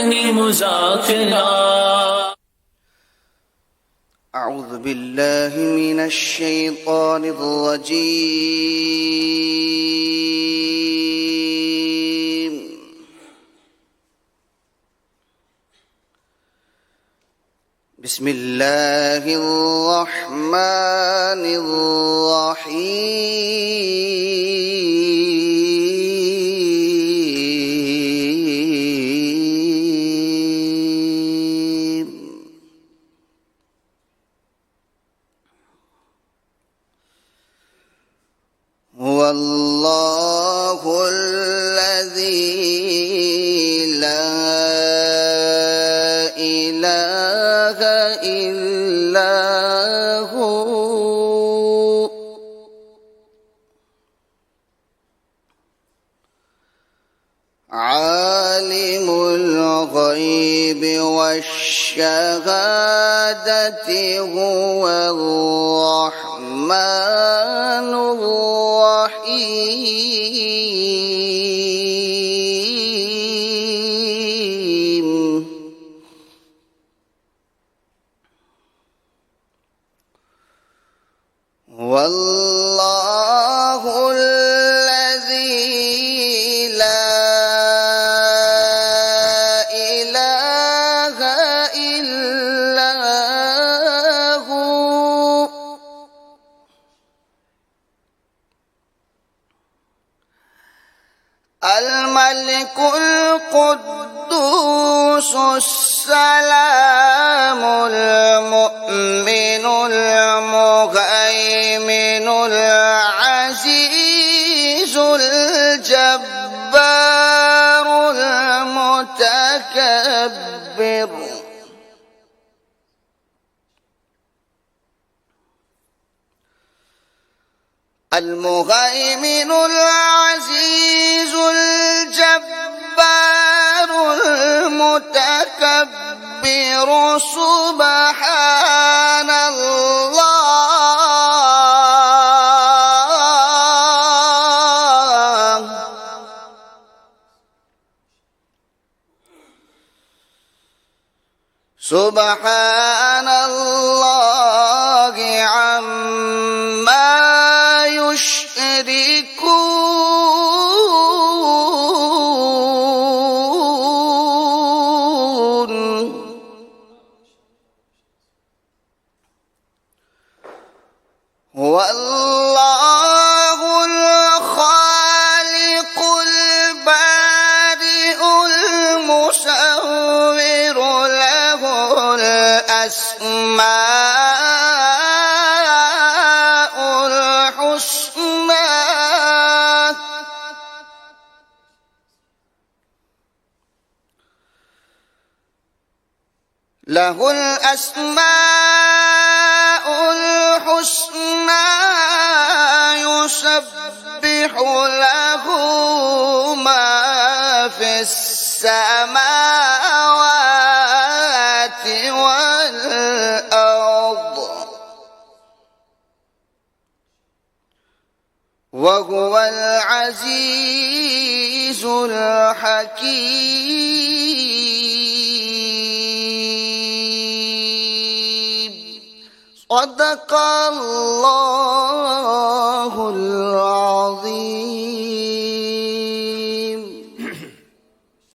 الله مزاقنا. أعوذ بالله من الشيطان الرجيم. بسم الله الرحمن الرحيم. هو الله الذي لا إله إلا هو عالم الغيب والشهادة هو الرحمن الرحيم. والله الذي لا إله إلا هو الملك القدوس السلام المؤمن المهيمن العزيز الجبار المتكبر. المهيمن العزيز الجبار المتكبر سبحان الله. سبحان الله عما يشركون. هو الله الخالق البارئ المصور له الأسماء الحسنى. له الأسماء الحسنى يسبح له ما في السماوات والأرض وهو العزيز الحكيم. صدق الله العظيم.